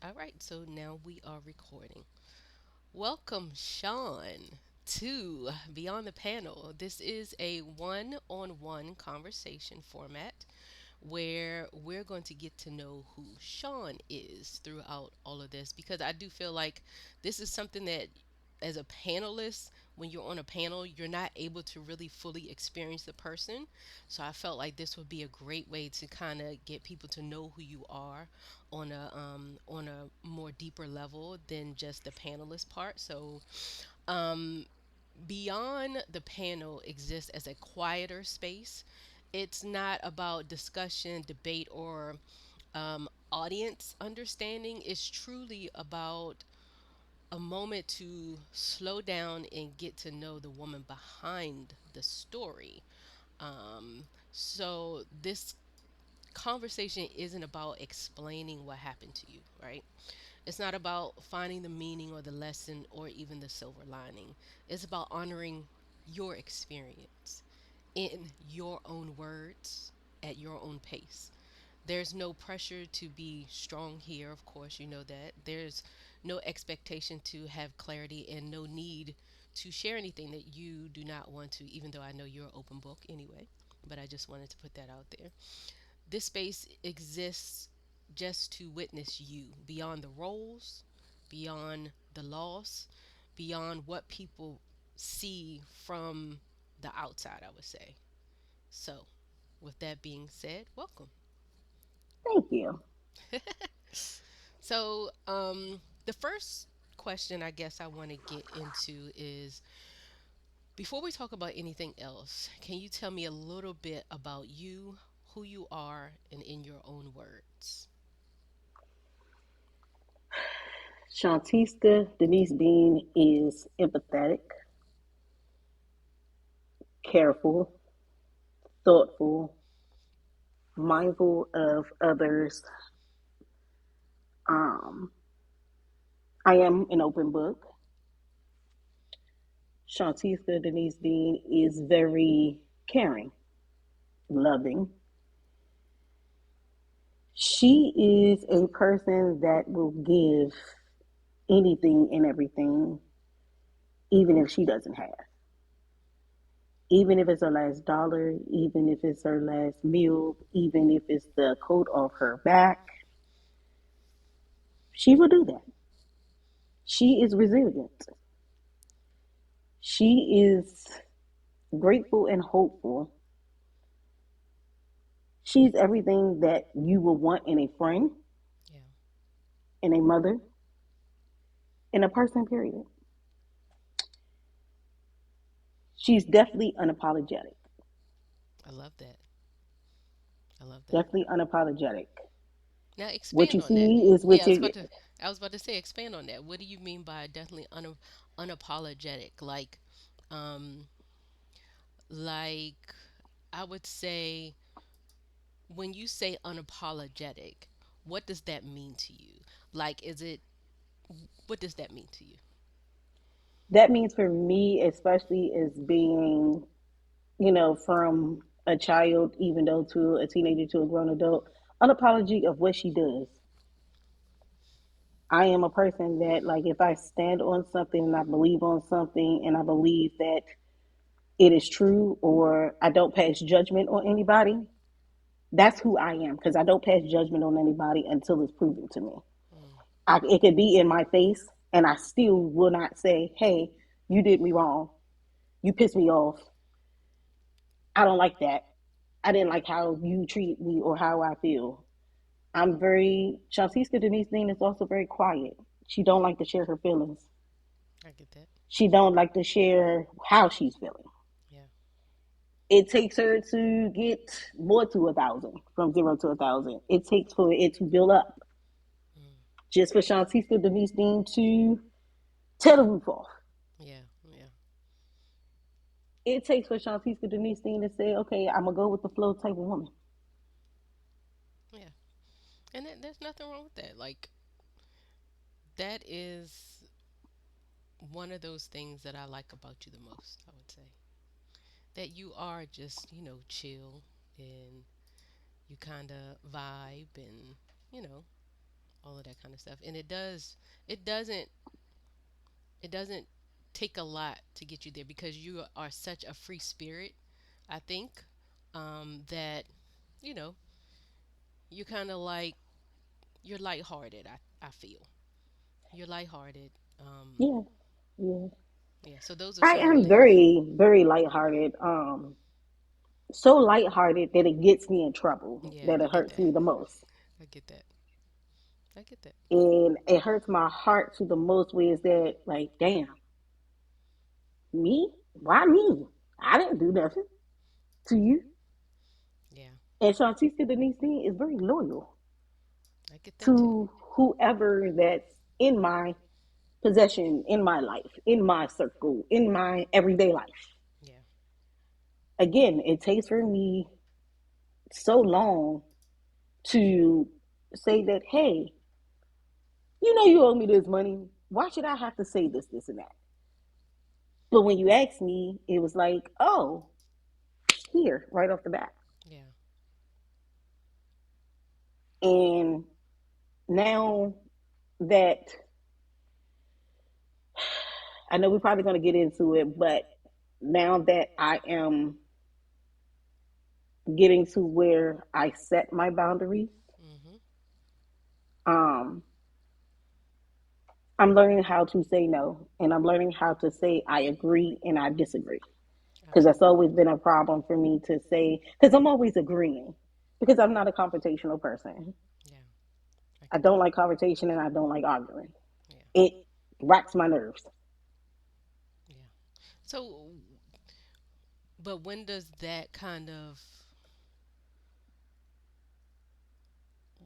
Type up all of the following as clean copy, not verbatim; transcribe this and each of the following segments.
All right, so now we are recording. Welcome, Sean, to Beyond the Panel. This is a one on one conversation format where we're going to get to know who Sean is throughout all of this because I do feel like this is something that, as a panelist, when you're on a panel, you're not able to really fully experience the person. So I felt like this would be a great way to kind of get people to know who you are on a more deeper level than just the panelist part. So um, beyond the panel exists as a quieter space. It's not about discussion, debate, or audience understanding. It's truly about a moment to slow down and get to know the woman behind the story. So this conversation isn't about explaining what happened to you, right? It's not about finding the meaning or the lesson or even the silver lining. It's about honoring your experience in your own words at your own pace. There's no pressure to be strong here, of course, you know that. There's no expectation to have clarity and no need to share anything that you do not want to, even though I know you're an open book anyway. But I just wanted to put that out there. This space exists just to witness you beyond the roles, beyond the loss, beyond what people see from the outside, I would say. So, with that being said, welcome. Thank you. The first question I guess I want to get into is before we talk about anything else, can you tell me a little bit about you, who you are, and in your own words? Shawnteska Denise Dean is empathetic, careful, thoughtful, mindful of others. Um, I am an open book. Shawnteska Denise Dean is very caring, loving. She is a person that will give anything and everything, even if she doesn't have. Even if it's her last dollar, even if it's her last meal, even if it's the coat off her back, she will do that. She is resilient. She is grateful and hopeful. She's everything that you will want in a friend, Yeah, in a mother, in a person, period. She's definitely unapologetic. I love that. I love that. Definitely unapologetic. Now What you expand on that. see is Yeah, what you. I was about to say expand on that. What do you mean by definitely unapologetic? Um like I would say when you say unapologetic, what does that mean to you? Like is it what does that mean to you? That means for me, especially as being, from a child, even though to a teenager to a grown adult, unapologetic of what she does. I am a person that, like, if I stand on something and I believe on something and I believe that it is true or I don't pass judgment on anybody, that's who I am because I don't pass judgment on anybody until it's proven to me. Mm, It could be in my face and I still will not say, hey, you did me wrong. You pissed me off. I don't like that. I didn't like how you treat me or how I feel. Shantiska Denise Dean is also very quiet. She don't like to share her feelings. I get that. She don't like to share how she's feeling. Yeah. It takes her to get more to 1,000, from 0 to 1,000. It takes for it to build up. Mm, Just for Shantiska Denise Dean to tell the roof off. yeah. Yeah. It takes for Shantiska Denise Dean to say, okay, I'm gonna go with the flow type of woman. Yeah. And there's nothing wrong with that. Like that is one of those things that I like about you the most, I would say. That you are just, chill and you kind of vibe and, you know, all of that kind of stuff. And it doesn't, it doesn't take a lot to get you there because you are such a free spirit, I think, that, you know, you're kind of like, you're lighthearted, I feel. You're lighthearted. Yeah, yeah. Yeah, so those are I some of the am things. very, very lighthearted. So lighthearted that it gets me in trouble, Yeah, that I it get hurts that. me the most. I get that. I get that. And it hurts my heart to the most ways that, like, damn, me? Why me? I didn't do nothing to you. Yeah, And Shawnteska Dean is very loyal I get that too. to whoever that's in my possession, in my life, in my circle, in my everyday life. Yeah. Again, it takes for me so long to say that, hey, you know you owe me this money. Why should I have to say this, and that? But when you asked me, it was like, oh, here, right off the bat. Yeah. And now that I know we're probably going to get into it, but now that I am getting to where I set my boundaries, Mhm. um, I'm learning how to say no, and I'm learning how to say I agree and I disagree. Because that's Absolutely. always been a problem for me to say, because I'm always agreeing, because I'm not a confrontational person. Yeah. I I get that. don't like confrontation and I don't like arguing. Yeah. It racks my nerves. Yeah. So, but when does that kind of,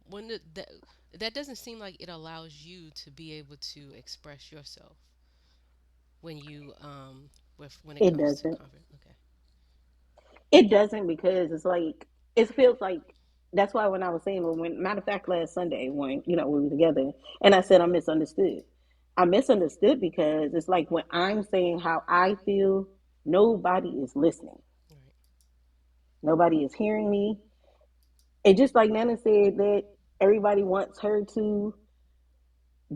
when that, that doesn't seem like it allows you to be able to express yourself when you with when it It comes to doesn't. conflict. Okay. It doesn't because it's like it feels like that's why when I was saying when matter of fact last Sunday when we were together and I said I misunderstood. I misunderstood because it's like when I'm saying how I feel, nobody is listening. Right. Nobody is hearing me. And just like Nana said that everybody wants her to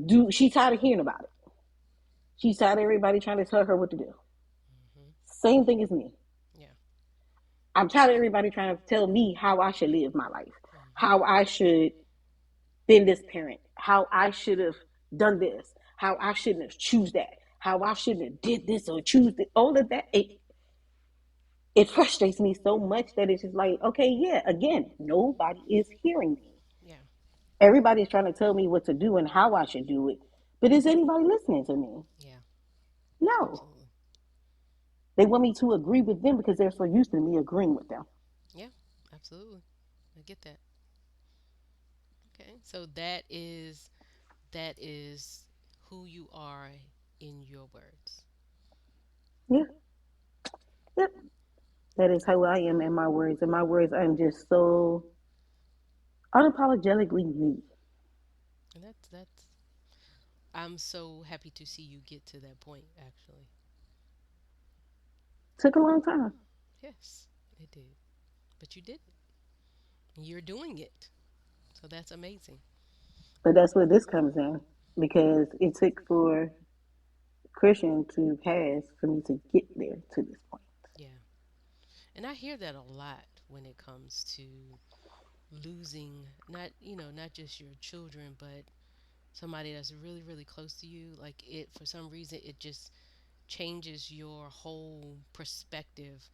do she's tired of hearing about it. She's tired of everybody trying to tell her what to do. Mhm. Same thing as me. Yeah. I'm tired of everybody trying to tell me how I should live my life, Mhm. how I should been this parent, how I should have done this, how I shouldn't have choose that, how I shouldn't have did this or choose this. All of that, it frustrates me so much that it's just like, okay, yeah, again, nobody is hearing me. Yeah. Everybody's trying to tell me what to do and how I should do it, but is anybody listening to me? Yeah. No. Absolutely. They want me to agree with them because they're so used to me agreeing with them. Yeah. Absolutely. I get that. Okay. So that is who you are in your words. Yeah, yep. That is how I am in my words. In my words, I'm just so unapologetically me. And that's I'm so happy to see you get to that point actually. Took a long time. Yes, it did. But you did it. You're doing it. So that's amazing. But that's where this comes in because it took for Christian to pass for me to get there to this point. Yeah. And I hear that a lot when it comes to losing not, not just your children, but somebody that's really really close to you. Like it for some reason it just changes your whole perspective,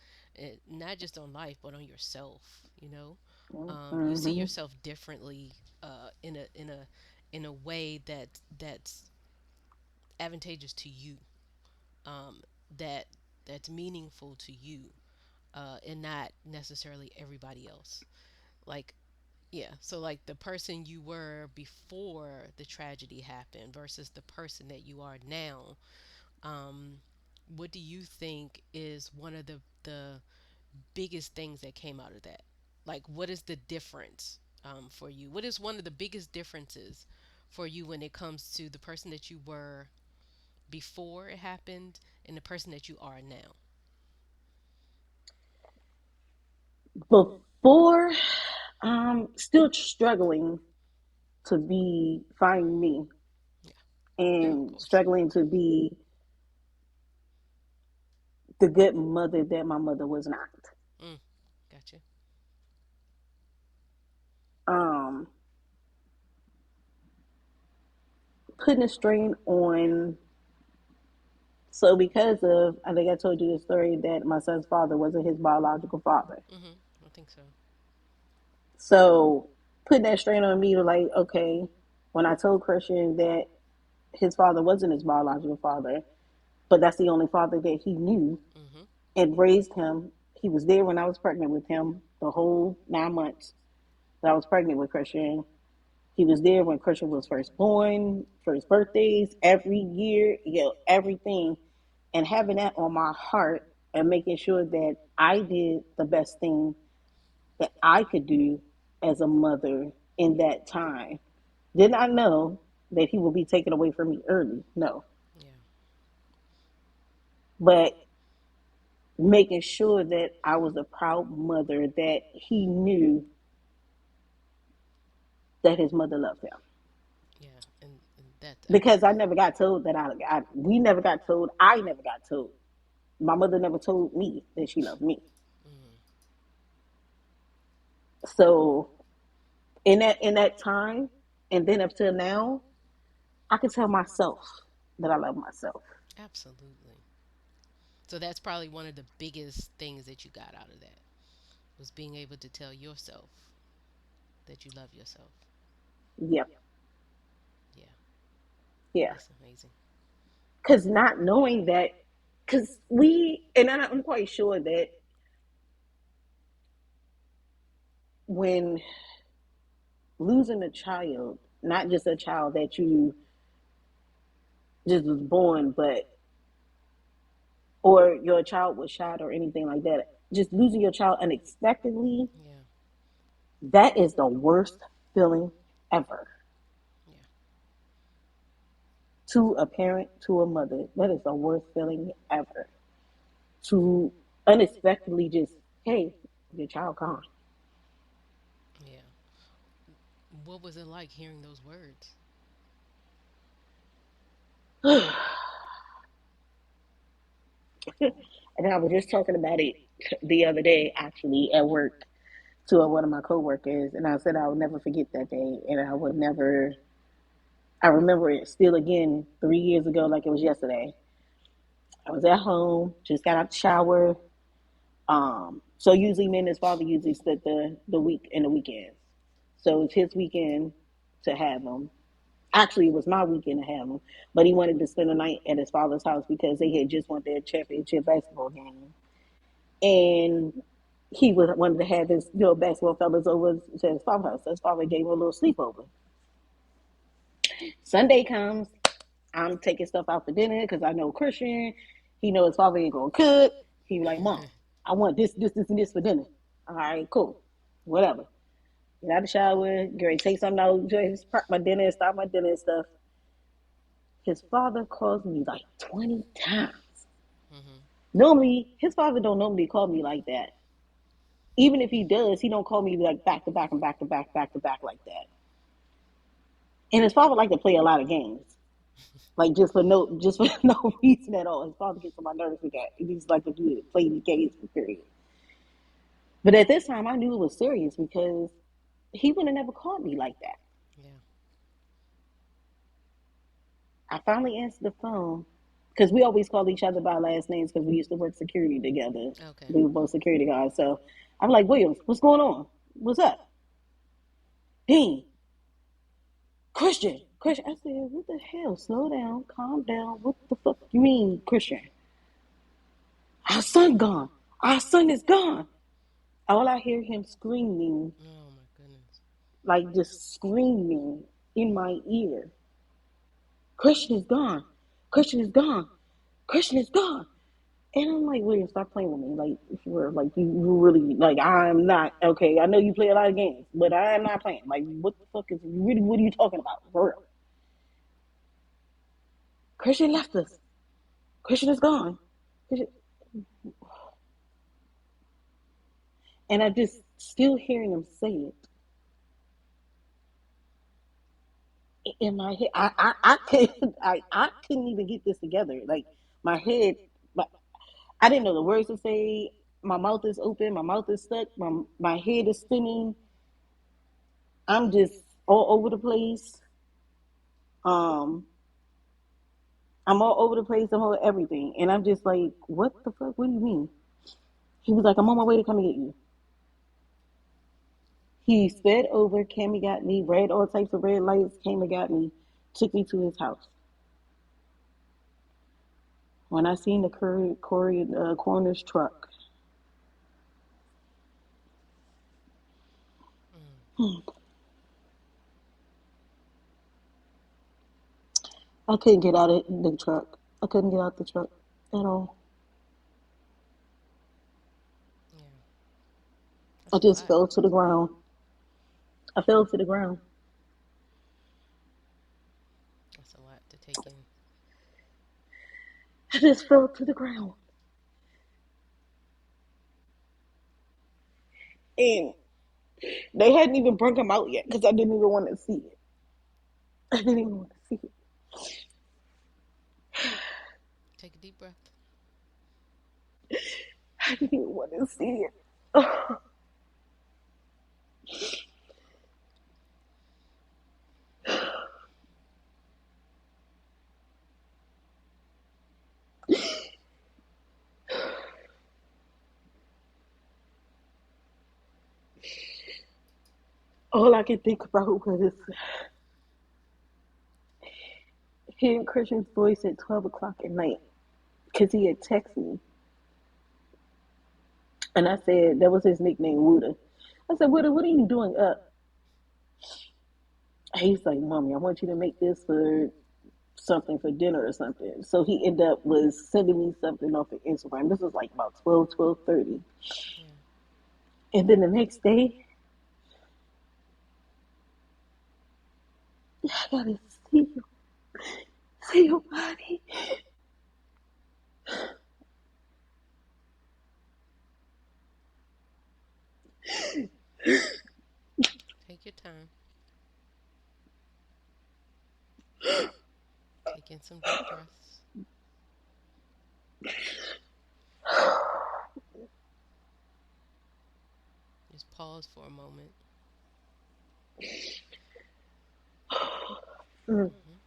not just on life but on yourself. You see Mm-hmm. yourself differently, in a way that's advantageous to you, um, that that's meaningful to you, and not necessarily everybody else. Like, yeah, so like the person you were before the tragedy happened versus the person that you are now. um, what do you think is one of the biggest things that came out of that? Like, what is the difference, for you? What is one of the biggest differences for you when it comes to the person that you were before it happened and the person that you are now? Before, still struggling to be find me Yeah. Yeah, of and course. struggling to be the good mother that my mother was not. Mm, gotcha. Um, Putting a strain on. So because of, I think I told you the story that my son's father wasn't his biological father. Mhm. I think so. So putting that strain on me to like, okay, when I told Christian that his father wasn't his biological father, but that's the only father that he knew Mhm. and raised him. He was there when I was pregnant with him the whole 9 months that I was pregnant with Christian. He was there when Christian was first born, for his birthdays, every year, everything. And having that on my heart and making sure that I did the best thing that I could do as a mother in that time. Did not know that he would be taken away from me early. No. Yeah. But making sure that I was a proud mother, that he knew that his mother loved him. Yeah. And that's Because I absolutely. never got told that we never got told, I never got told. My mother never told me that she loved me. Mm, So in that time, and then up till now, I can tell myself that I love myself. absolutely. So that's probably one of the biggest things that you got out of that was being able to tell yourself that you love yourself. Yep. Yeah. Yeah. That's amazing. Because not knowing that, because and I'm quite sure that when losing a child, not just a child that you just was born, but or your child was shot or anything like that, just losing your child unexpectedly, Yeah. that is the worst feeling ever. Yeah. To a parent, to a mother, that is the worst feeling ever. To unexpectedly just, hey, your child gone. Yeah. What was it like hearing those words? And I was just talking about it the other day, actually, at work to one of my coworkers, and I said I would never forget that day, and I would never. I remember it still again 3 years ago, like it was yesterday. I was at home, just got out the shower. So usually me and his father usually split the week and the weekends. So it's his weekend to have him. Actually, it was my weekend to have him, but he wanted to spend the night at his father's house because they had just won their championship basketball game, and he was wanted to have his basketball fellas over to his father's house. So his father gave him a little sleepover. Sunday comes, I'm taking stuff out for dinner because I know Christian. He knows his father ain't gonna cook. He be like, Mom, I want this, and this for dinner. All right, cool. Whatever. Get out of the shower, get ready, take something out, just prep my dinner, start my dinner and stuff. His father calls me like 20 times. Mhm. Normally, his father don't normally call me like that. Even if he does, he don't call me like back to back and back to back, back to back like that. And his father like to play a lot of games. Like just for no reason at all. His father gets on my nerves with that. He just like to do it, play the games for period. But at this time, I knew it was serious because he would have never called me like that. Yeah. I finally answered the phone because we always called each other by last names because we used to work security together. Okay. We were both security guards. So I'm like, Williams, what's going on? What's up? Dean, Christian. Christian. I said, what the hell? Slow down, calm down. What the fuck you mean, Christian? Our son gone. Our son is gone. All I hear him screaming, Oh my goodness. like just screaming in my ear. Christian is gone. Christian is gone. Christian is gone. And I'm like, William, stop playing with me. Like, for like you really like I'm not okay. I know you play a lot of games, but I am not playing. Like, what the fuck is really? What are you talking about? For real. Christian left us. Christian is gone. Christian, and I just still hearing him say it. in my head, I couldn't, I couldn't even get this together. Like my head, my, I didn't know the words to say. My mouth is open. My mouth is stuck. My head is spinning. I'm just all over the place. Um, I'm all over the place. I'm all everything, and I'm just like, what the fuck? What do you mean? He was like, I'm on my way to come and get you. He sped over, came and got me, ran all types of red lights, came and got me, took me to his house. When I seen the coroner's truck, Mm. I couldn't get out of the truck. I couldn't get out the truck at all. Yeah, I that's a just lot. fell to the ground. I fell to the ground. That's a lot to take in. I just fell to the ground. And they hadn't even brought him out yet because I didn't even want to see it. I didn't even want to see it. Take a deep breath. I didn't even want to see it. All I could think about was hearing Christian's voice at 12 o'clock at night because he had texted me. And I said, that was his nickname, Wooda. I said, Wooda, what are you doing up? He's like, Mommy, I want you to make this for something for dinner or something. So he ended up was sending me something off of Instagram. This was like about 12:30. Yeah. And then the next day, I gotta see your body. Take your time. Take in some deep breaths. Just pause for a moment. Mm. Hmm. Okay.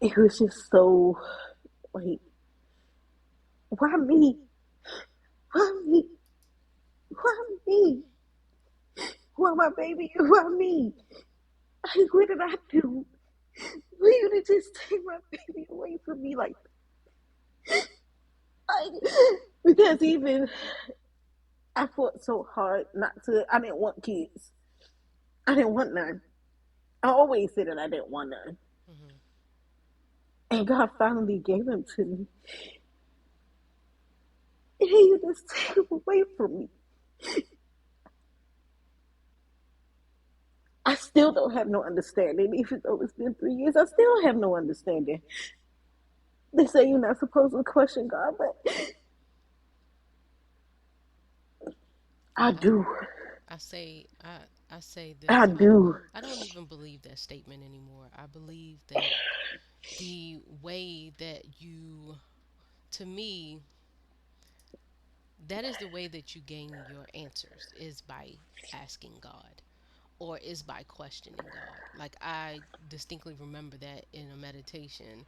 It was just so like, why me? Why me? Why me? Why my baby? Why me? Like, what did I do? For you to just take my baby away from me like because even I fought so hard not to. I didn't want kids. I didn't want none. I always said that I didn't want none, Hmm. and God finally gave them to me. And you just take them away from me. I still don't have no understanding, even though it's been 3 years. I still have no understanding. They say you're not supposed to question God, but I Well, do. I say I this. do. I don't even believe that statement anymore. I believe that the way that you, to me, that is the way that you gain your answers is by asking God or is by questioning God. Like I distinctly remember that in a meditation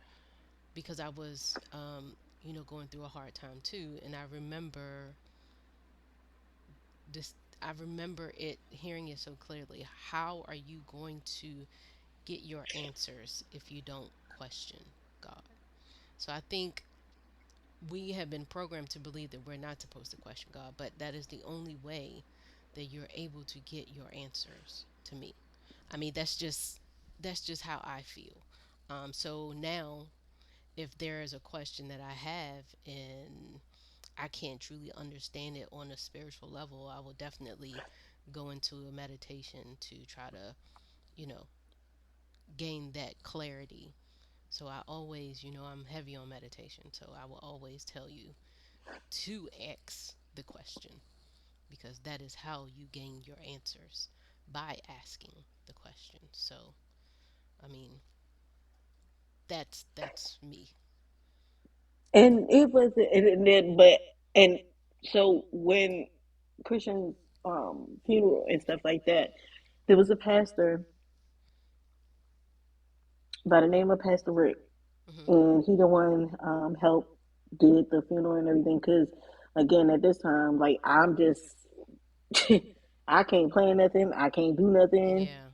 because I was, going through a hard time too, and I remember this. I remember it, hearing it so clearly. How are you going to get your answers if you don't question God? So I think we have been programmed to believe that we're not supposed to question God, but that is the only way that you're able to get your answers to me. I mean, that's just how I feel. So now, if there is a question that I have and I can't truly understand it on a spiritual level, I will definitely go into a meditation to try to, you know, gain that clarity. So I always, I'm heavy on meditation. So I will always tell you, to ask the question, because that is how you gain your answers, by asking the question. So, I mean, that's me. And it was, and then, but, and so when Christian's funeral and stuff like that, there was a pastor by the name of Pastor Rick, Hmm. and he the one helped did the funeral and everything. Cause again, at this time, like I'm just, I can't plan nothing, I can't do nothing. Yeah.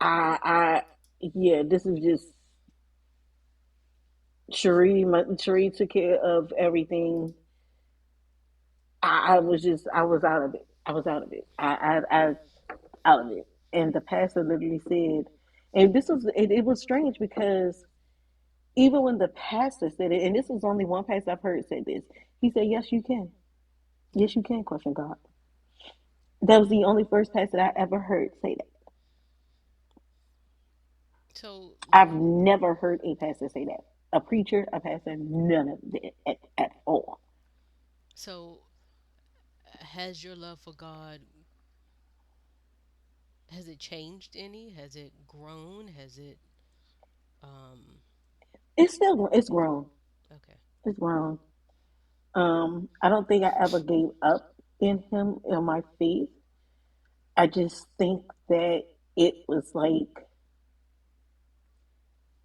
I, yeah, this is just Cherie. Cherie took care of everything. I was just, I was out of it. I was out of it. I out of it. And the pastor literally said, and this was, it was strange because even when the pastor said it, and this was only one pastor I've heard say this, he said, "Yes, you can. Yeah. Yes, you can question God." That was the only first pastor I ever heard say that. So, I've never heard a pastor say that. A preacher, a pastor, none of it at all. so has your love for God, has it changed any? Has it grown? Has it um It's still, it's grown. okay. It's grown. I don't think I ever gave up in him in my faith. I just think that it was like,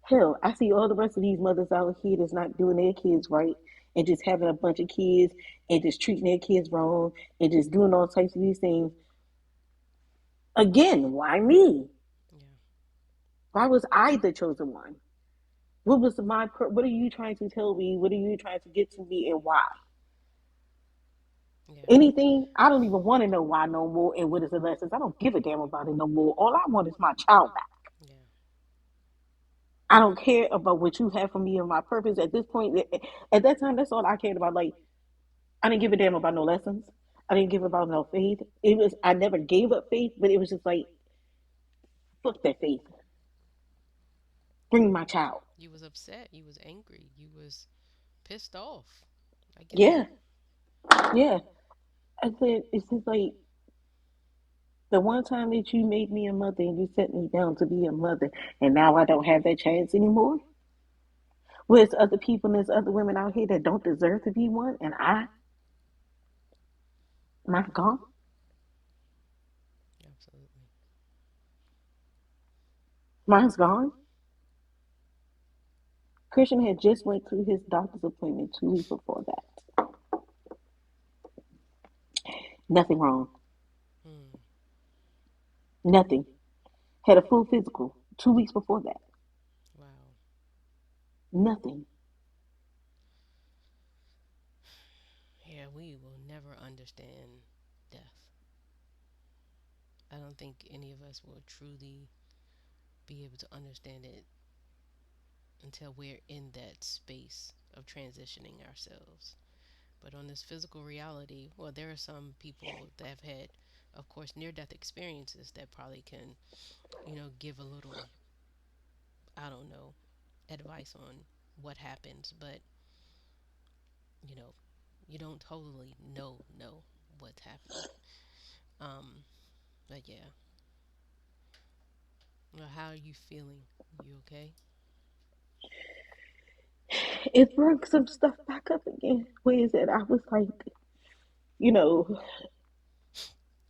hell, I see all the rest of these mothers out here that's not doing their kids right and just having a bunch of kids and just treating their kids wrong and just doing all types of these things. Again, why me? Yeah. Why was I the chosen one? What was what are you trying to tell me? What are you trying to get to me and why? Yeah. Anything? I don't even want to know why no more and what is the lessons. I don't give a damn about it no more. All I want is my child back. Yeah. I don't care about what you have for me and my purpose at this point. At that time, that's all I cared about. Like, I didn't give a damn about no lessons. I didn't give about no faith. It was, I never gave up faith, but it was just like, fuck that faith. Bring me my child. You was upset, you was angry, you was pissed off. I get Yeah, that. yeah. I said, it's just like the one time that you made me a mother and you set me down to be a mother, and now I don't have that chance anymore. Where's other people and there's other women out here that don't deserve to be one, and mine's gone. Absolutely. Mine's gone. Christian had just went to his doctor's appointment 2 weeks before that. Nothing wrong. Hmm. Nothing. Had a full physical 2 weeks before that. Wow. Nothing. Yeah, we will never understand death. I don't think any of us will truly be able to understand it until we're in that space of transitioning ourselves. But on this physical reality, well, there are some people that have had, of course, near death experiences that probably can, give a little, I don't know, advice on what happens. But, you know, you don't totally know what's happening. Um, but yeah, well, how are you feeling? You okay? It brought some stuff back up again. Where is it? I was like, you know,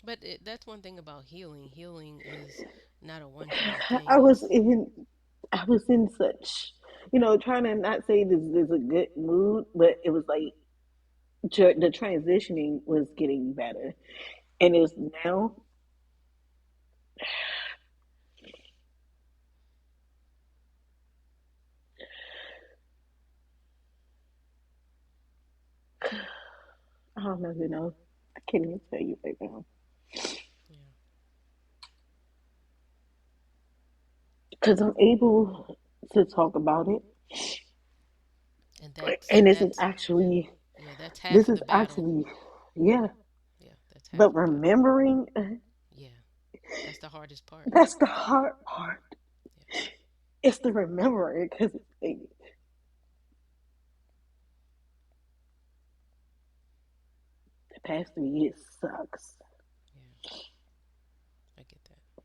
But that's one thing about healing. Healing is not a one-time I thing. was It's in, I was in such, trying to not say this is a good mood, but it was like the transitioning was getting better, and it's now. I don't know, I can't even tell you right now yeah, because I'm able to talk about it, and that's and that's yeah, that's half this of is the battle. actually, yeah. Yeah, that's half But of the battle. remembering, Yeah, that's the hardest part. that's the hard part. Yeah, It's the remembering because past 3 years sucks. Yeah, I get that.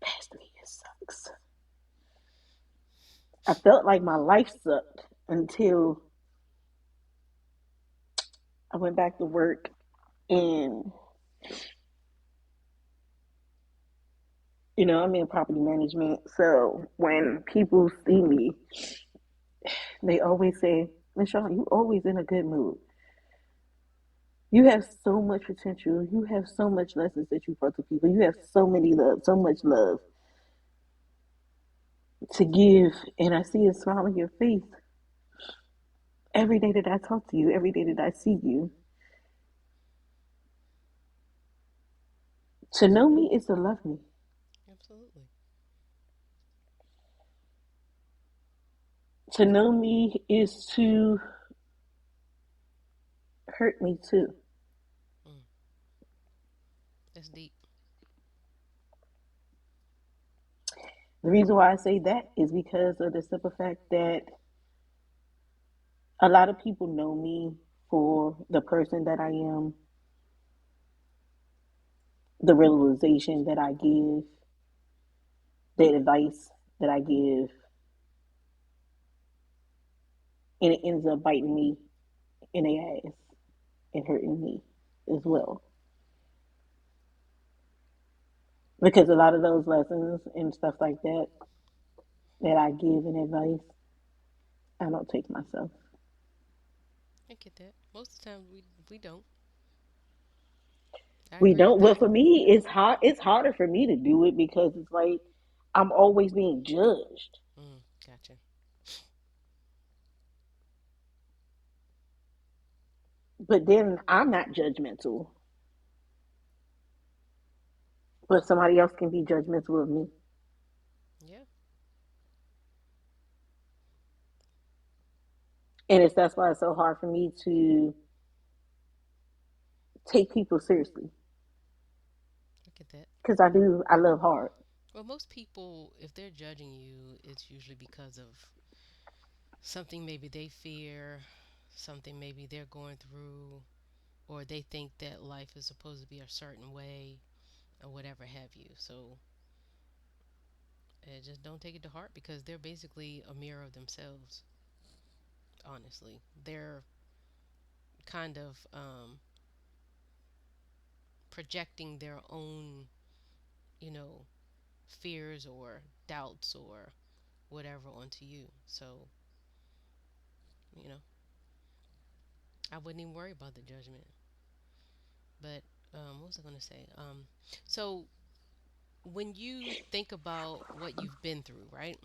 Past 3 years sucks. I felt like my life sucked until I went back to work, and I'm in property management. So when people see me, they always say, Michelle, you always in a good mood. You have so much potential. You have so much lessons that you brought to people. You have so much love to give. And I see a smile on your face every day that I talk to you, every day that I see you. To know me is to love me. Absolutely. To know me is to hurt me too. Mm, that's deep. The reason why I say that is because of the simple fact that a lot of people know me for the person that I am, the realization that I give, the advice that I give, and it ends up biting me in the ass and hurting me as Mm, well. Because a lot of those lessons and stuff like that I give and advice, I don't take myself. I get that. Most of the time, we don't. I We agree with don't. Well, that. for me, it's hard. It's harder for me to do it because it's like I'm always being judged. Gotcha. But then I'm not judgmental, but somebody else can be judgmental of me. Yeah, And that's why it's so hard for me to take people seriously I get that. because I love hard. Well, most people, if they're judging you, it's usually because of something maybe they fear, something maybe they're going through, or they think that life is supposed to be a certain way, or whatever have you. So just don't take it to heart because they're basically a mirror of themselves, honestly. They're kind of projecting their own, you know, fears or doubts or whatever onto you. So, you know, I wouldn't even worry about the judgment. But what was I going to say? So when you think about what you've been through, right?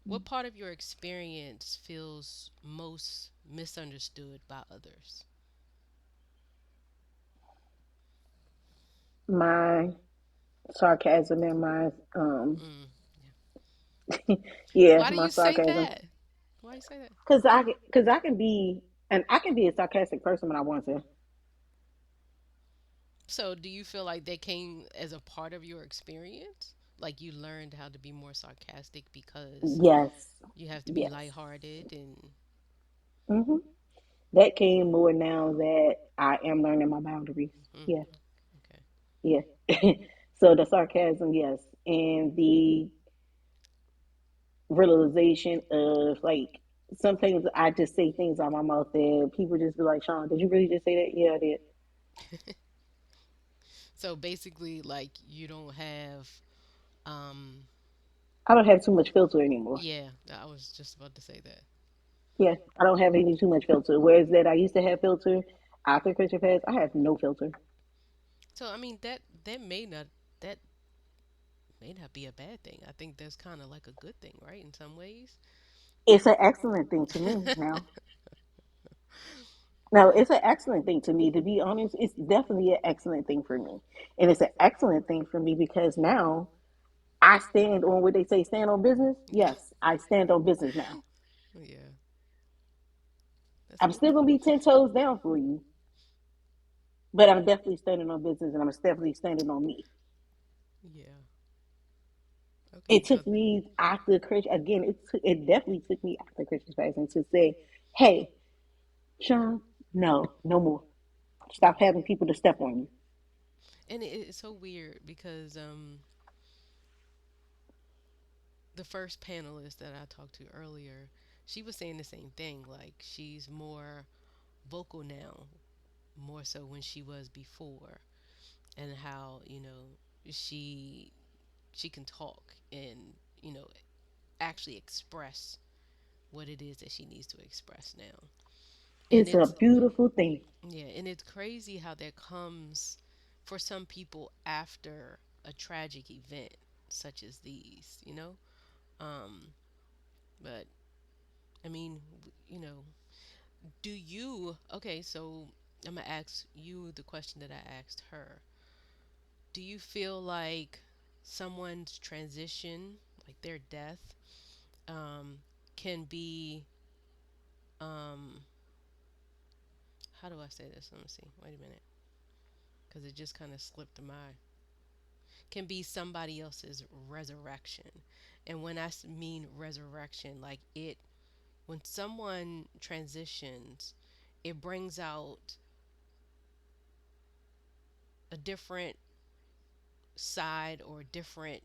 What part of your experience feels most misunderstood by others? My sarcasm and my Mm, yeah. yeah, Why do my you say sarcasm. that? Why do you say that? Because I can be, and I can be a sarcastic person when I want to. So, do you feel like they came as a part of your experience? Like you learned how to be more sarcastic because Yes, you have to be yes. lighthearted and hmm That came more now that I am learning my boundaries. mm, Yeah, okay. yeah. So the sarcasm, yes, and the realization of like sometimes I just say things out my mouth that people just be like, Sean, did you really just say that? Yeah, I did. So basically, like you don't have, um, I don't have too much filter anymore. yeah, I was just about to say that. Yeah, I don't have any too much filter. Whereas that I used to have filter after Christian Fast, I have no filter. So I mean that may not be a bad thing. I think that's kind of like a good thing, right? In some ways. It's an excellent thing to me now. No, it's an excellent thing to me. To be honest, it's definitely an excellent thing for me, and it's an excellent thing for me because now I stand on what they say, stand on business. Yes, I stand on business now. Yeah, that's I'm still good. gonna be 10 toes down for you, but I'm definitely standing on business, and I'm definitely standing on me. Yeah. Okay. It So took me after Christian again. It definitely took me after Christian passing to say, "Hey, Sean, no, no more. Stop having people to step on you. And it's so weird because the first panelist that I talked to earlier, she was saying the same thing. Like she's more vocal now, more so when she was before, and how she she can talk and actually express what it is that she needs to express now. And It's a it's beautiful thing. yeah, and it's crazy how that comes for some people after a tragic event such as these. Um, but I mean, do you, okay, so I'm gonna ask you the question that I asked her. Do you feel like someone's transition, like their death, um, can be, um, how do I say this? Let me see. Wait a minute, because it just kind of slipped my. Can be somebody else's resurrection, and when mean resurrection, like when someone transitions, it brings out a different side or different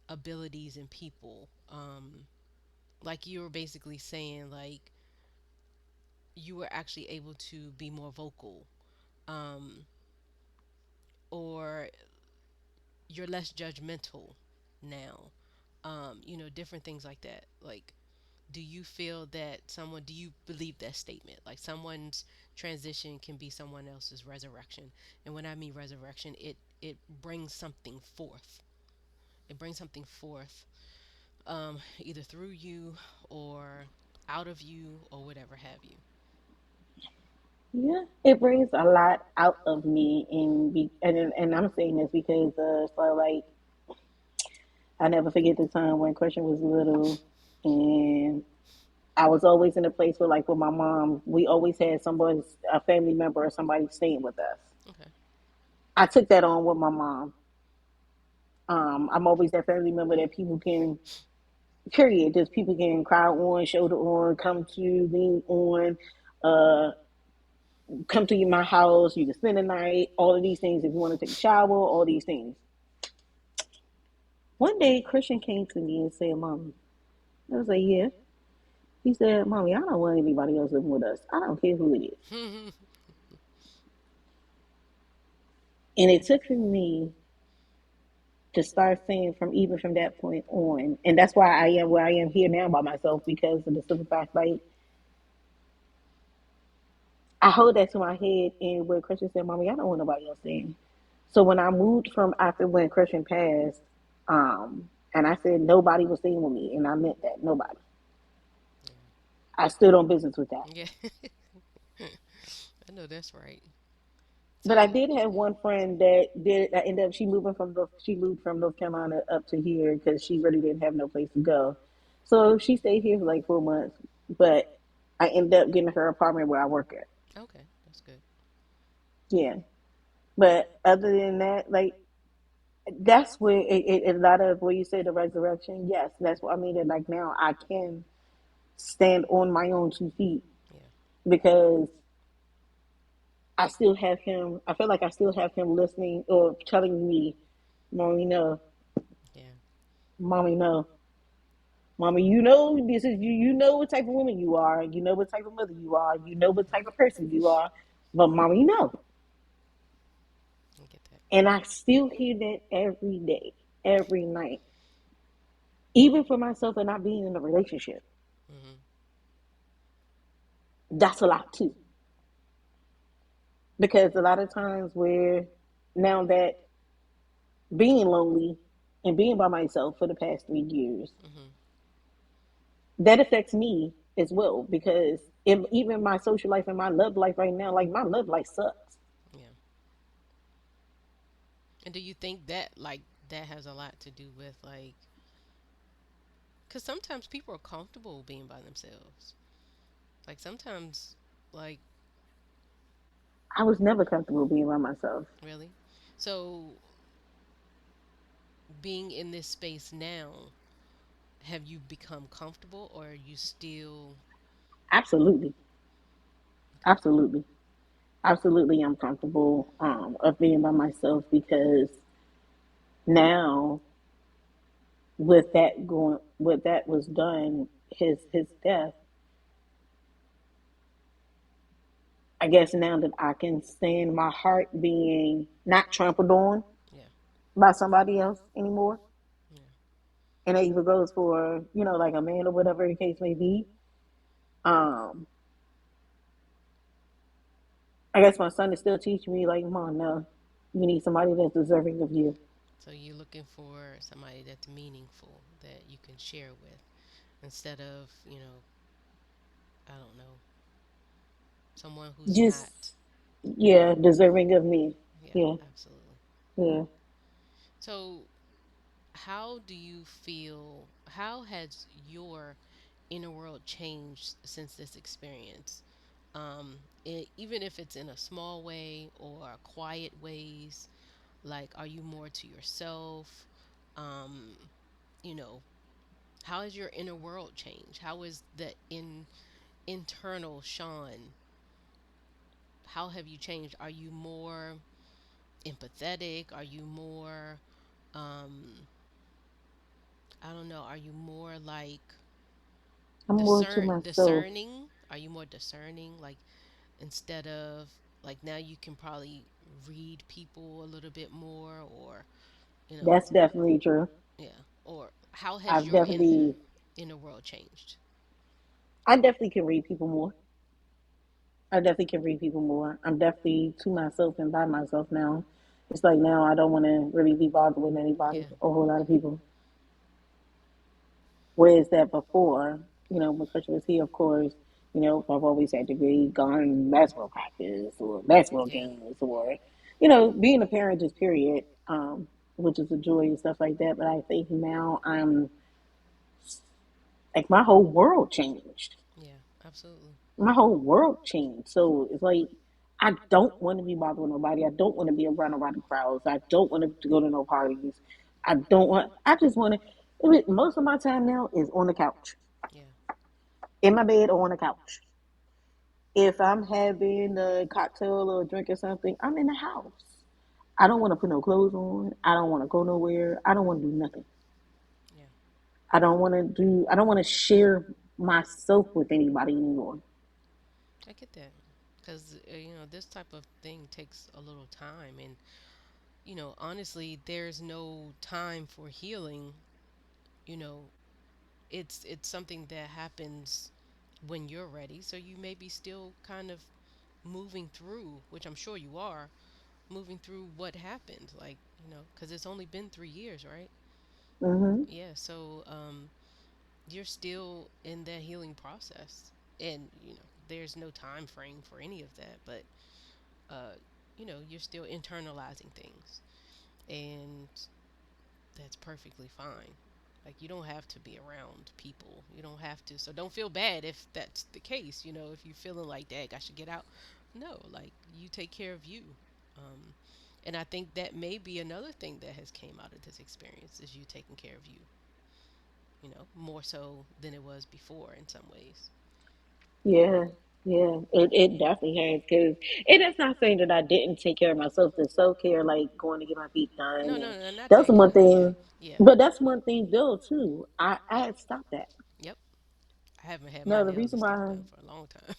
abilities in people. Like you were basically saying, like you were actually able to be more vocal, um, or you're less judgmental now. Different things like that. Like, do you feel that do you believe that statement? Like, someone's transition can be someone else's resurrection. And when I mean resurrection, it brings something forth. It brings something forth, either through you or out of you or whatever have you. Yeah, it brings a lot out of me, and I'm saying this because so like I never forget the time when Christian was little, and I was always in a place where, like, with my mom, we always had somebody, a family member or somebody staying with us. Okay. I took that on with my mom. I'm always that family member that people can, period, just people can cry on, shoulder on, come to, lean on, uh, come to my house. You can spend the night. All of these things. If you want to take a shower, all these things. One day, Christian came to me and said, "Mommy," I was like, "Yeah." He said, "Mommy, I don't want anybody else living with us. I don't care who it is." And it took for me to start saying from even from that point on, and that's why I am where I am here now by myself because of the simple fact, like, I hold that to my head. And when Christian said, "Mommy, I don't want nobody else in." So when I moved from after when Christian passed, and I said nobody was staying with me, and I meant that nobody. I stood on business with that. Yeah. I know that's right. But I So, did have one friend that did. I ended up she moved from North Carolina up to here because she really didn't have no place to go. So she stayed here for like 4 months. But I ended up getting her apartment where I work at. okay, that's good. Yeah. But other than that, like, that's where a lot of where you say the resurrection. Yes, that's what I mean. That, like, now I can stand on my own 2 feet Yeah. because I still have him. I feel like I still have him listening or telling me, "Mommy, no, Yeah. mommy, no, mommy, you know this is you. You know what type of woman you are. You know what type of mother you are. You know what type of person you are. But mommy, no." I get that. And I still hear that every day, every night, even for myself and not being in a relationship. Hmm. That's a lot too, because a lot of times where now that being lonely and being by myself for the past 3 years, Hmm. that affects me as well because even my social life and my love life right now, like, my love life sucks. Yeah. And do you think that that has a lot to do with because sometimes people are comfortable being by themselves. Like sometimes, like I was never comfortable being by myself. really. So being in this space now, have you become comfortable or are you still Absolutely. okay? Absolutely. Absolutely, I'm comfortable of being by myself because now with that was done, his death. I guess now that I can stand my heart being not trampled on Yeah. by somebody else anymore. Yeah. And it even goes for, like a man or whatever the case may be. Um, I guess my son is still teaching me, like, Mom, no, you need somebody that's deserving of you. So you're looking for somebody that's meaningful that you can share with instead of, I don't know, someone who's Just, not. yeah, deserving of me. Yeah, Yeah, absolutely. yeah. So, how do you feel? How has your inner world changed since this experience? Even if it's in a small way or quiet ways, like are you more to yourself? Um, you know, how has your inner world changed? How is the internal Sean? How have you changed? Are you more empathetic? Are you more, um, I don't know, are you more like I'm more to myself. discerning? Are you more discerning? Like instead of like now you can probably read people a little bit more or, you know, That's definitely true. yeah. Or how has I've your definitely, inner world changed? I definitely can read people more. I definitely can read people more. I'm definitely to myself and by myself now. It's like now I don't want to really be bothered with anybody, Yeah. a whole lot of people. Whereas that before, because she was here, of course, I've always had to be gone basketball practice or basketball Yeah. games or, being a parent just period, which is a joy and stuff like that. But I think now I'm like my whole world changed. Yeah. Absolutely. My whole world changed. So it's like I don't want to be bothered with nobody. I don't want to be around a lot of crowds. I don't want to go to no parties. I don't want. I just want to. Most of my time now is on the couch, Yeah. in my bed or on the couch. If I'm having a cocktail or a drink or something, I'm in the house. I don't want to put no clothes on. I don't want to go nowhere. I don't want to do nothing. Yeah. I don't want to do. I don't want to share myself with anybody anymore. I get that. Because, this type of thing takes a little time. And, honestly, there's no time for healing. You know, it's something that happens when you're ready. So you may be still kind of moving through, which I'm sure you are, moving through what happened. Like, because it's only been 3 years, right? Hmm. Yeah. So, you're still in that healing process. And, there's no time frame for any of that. But uh, you're still internalizing things, and that's perfectly fine. Like you don't have to be around people. You don't have to. So don't feel bad if that's the case. If you're feeling like, "Dag, I should get out." No, like you take care of you. Um, and I think that may be another thing that has came out of this experience is you taking care of you. More so than it was before in some ways. Yeah, yeah, it definitely has because it is not saying that I didn't take care of myself. The self care, like going to get my feet done, No, no, and no, not that's that one kind. Yeah, thing. yeah, But that's one thing, Bill, too. I had stopped that. yep. I haven't had my No, the nails reason and stuff why, done for a long time.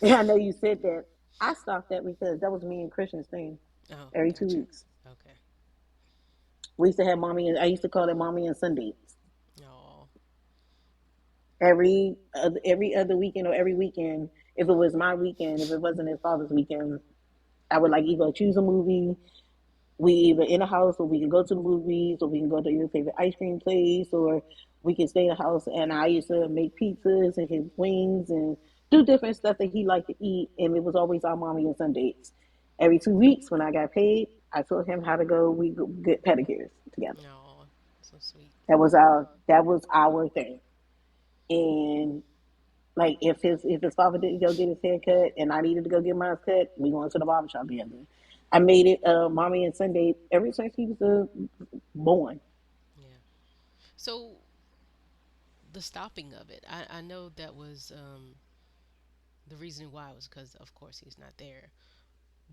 yeah, I know you said that. I stopped that because that was me and Christian's thing. Oh, Every two gotcha. weeks, Okay. we used to have mommy, and I used to call it mommy and Sundays. Oh, Every other weekend or every weekend, if it was my weekend, if it wasn't his father's weekend, I would like either choose a movie. We either in the house or we can go to the movies or we can go to your favorite ice cream place or we can stay in the house. And I used to make pizzas and his wings and do different stuff that he liked to eat. And it was always our mommy and Sundays. Every 2 weeks when I got paid, I taught him how to go. We go get pedicures together. no, so sweet. That was our thing. And like if his father didn't go get his hair cut and I needed to go get mine cut, we going to the barber shop together. I made it mommy and Sunday ever since he was born. Yeah. So the stopping of it, I know that was The reason why was because, of course, he's not there.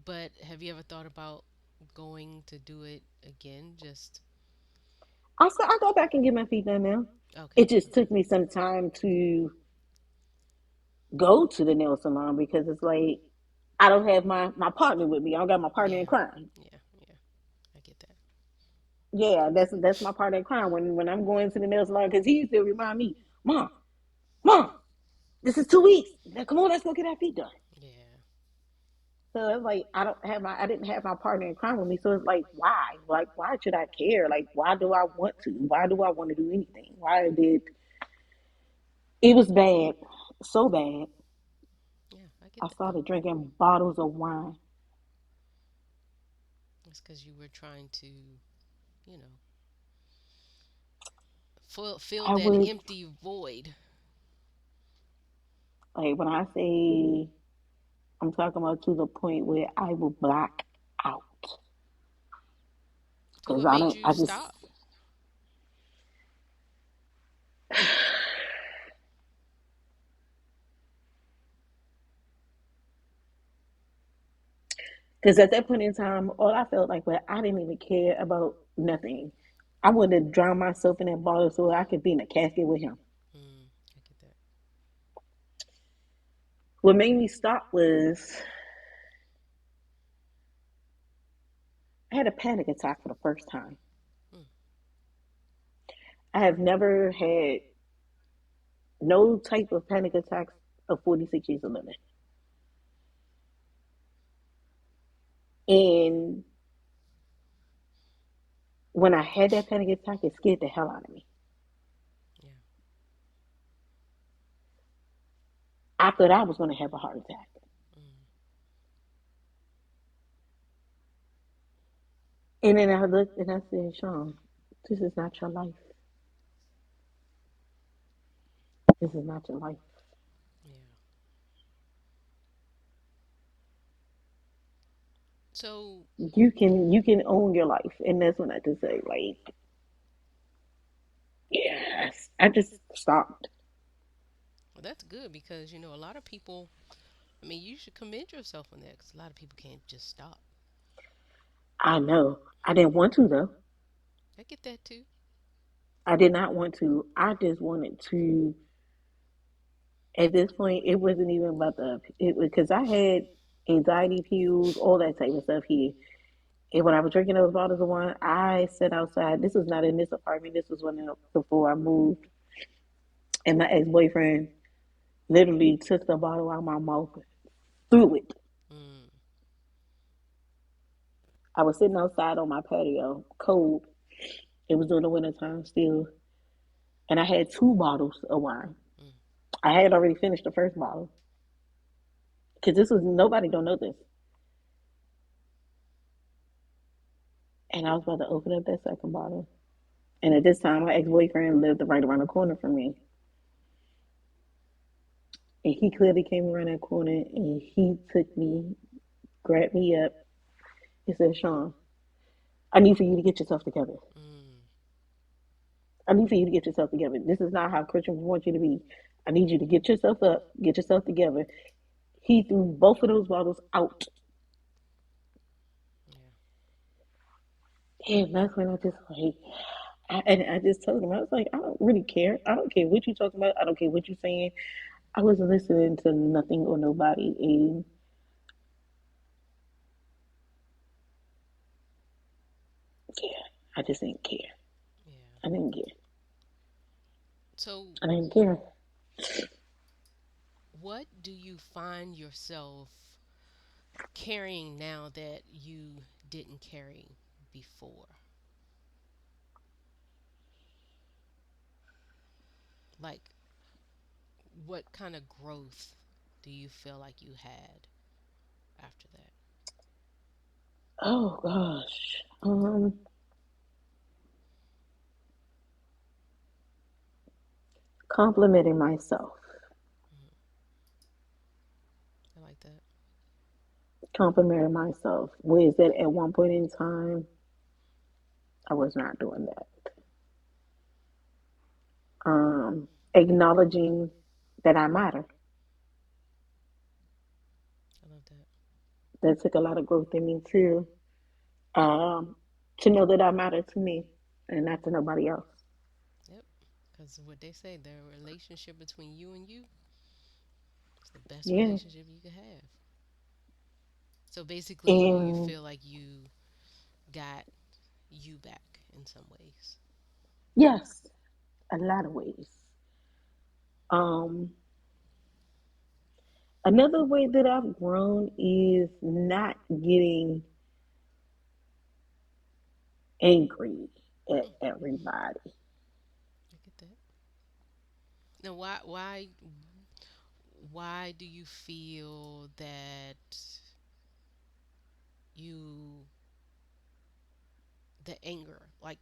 But have you ever thought about going to do it again? Just I go back and get my feet done now. okay, It just okay, took me some time to go to the nail salon because it's like I don't have my partner with me. I don't got my partner in yeah, crime. yeah, yeah. I get that. Yeah, that's my partner in crime when I'm going to the nail salon because he used to remind me, Mom, Mom, this is 2 weeks. Now come on, let's go get our feet done. Yeah, So it's like I didn't have my partner in crime with me. So it's like why? Like why should I care? Like why do I want to? Why do I want to do anything? Why did it was bad, so bad. yeah. I get I that though. started drinking bottles of wine. It's because you were trying to, you know, fill I that would empty void like when I say I'm talking about to the point where I will black out to because what I made don't. you I just stop. because at that point in time, all I felt like was I didn't even care about nothing. I wanted to drown myself in that bottle so I could be in a casket with him. I get that. What made me stop was I had a panic attack for the first time. Mm, I have never had no type of panic attacks of 46 years of living. And when I had that panic attack, it scared the hell out of me. yeah. I thought I was going to have a heart attack. Mm, And then I looked and I said, Sean, this is not your life. This is not your life. yeah. So You can own your life. And that's when I just say, like, yes. I just stopped. well, that's good because a lot of people. I mean, you should commend yourself on that because a lot of people can't just stop. I know. I didn't want to though. I get that too. I did not want to. I just wanted to. At this point, it wasn't even about the it because I had anxiety pills, all that type of stuff here. And when I was drinking those bottles of wine, I sat outside. This was not in this apartment. This was when before I moved. And my ex boyfriend literally took the bottle out of my mouth, threw it. Mm, I was sitting outside on my patio, cold. It was during the winter time still, and I had two bottles of wine. mm, I had already finished the first bottle because this was nobody don't know this, and I was about to open up that second bottle. And at this time, my ex boyfriend lived right around the corner from me, and he clearly came around that corner and he took me, grabbed me up, and said, "Sean, I need for you to get yourself together. mm, I need for you to get yourself together. This is not how Christians want you to be. I need you to get yourself up, get yourself together." He threw both of those bottles out. yeah. And that's when I just like, and I just told him, I was like, I don't really care. I don't care what you're talking about. I don't care what you're saying. I wasn't listening to nothing or nobody. And yeah, I just didn't care. Yeah. I didn't care. So, I didn't care. what do you find yourself carrying now that you didn't carry before? Like, what kind of growth do you feel like you had after that? Oh gosh. Complimenting myself. Mm, I like that. Complimenting myself. Whereas that at one point in time, I was not doing that. Acknowledging that I matter. love that. That took a lot of growth in me too. Um, to know that I matter to me and not to nobody else. Yep. Because what they say, the relationship between you and you is the best Yeah. relationship you could have. So basically, you And feel like you got you back in some ways. yes, a lot of ways. Um, Another way that I've grown is not getting angry at Mm, everybody. I get that. Now, why do you feel that you the anger? Like,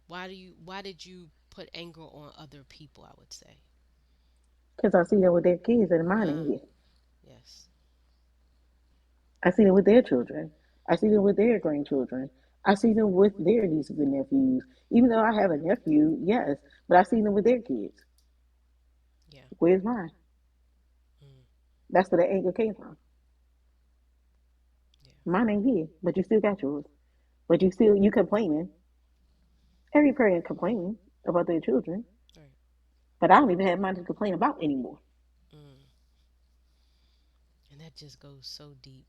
why did you put anger on other people? I would say. Because I see them with their kids and mine ain't Mm, here. yes. I see them with their children. I see them with their grandchildren. I see them with their nieces and nephews. Even though I have a nephew, yes, but I see them with their kids. Yeah. Where's mine? Mm, That's where the anger came from. yeah. Mine ain't here, but you still got yours. But you complaining. Every parent complaining about their children, Right. but I don't even have mine to complain about anymore. Mm. And that just goes so deep.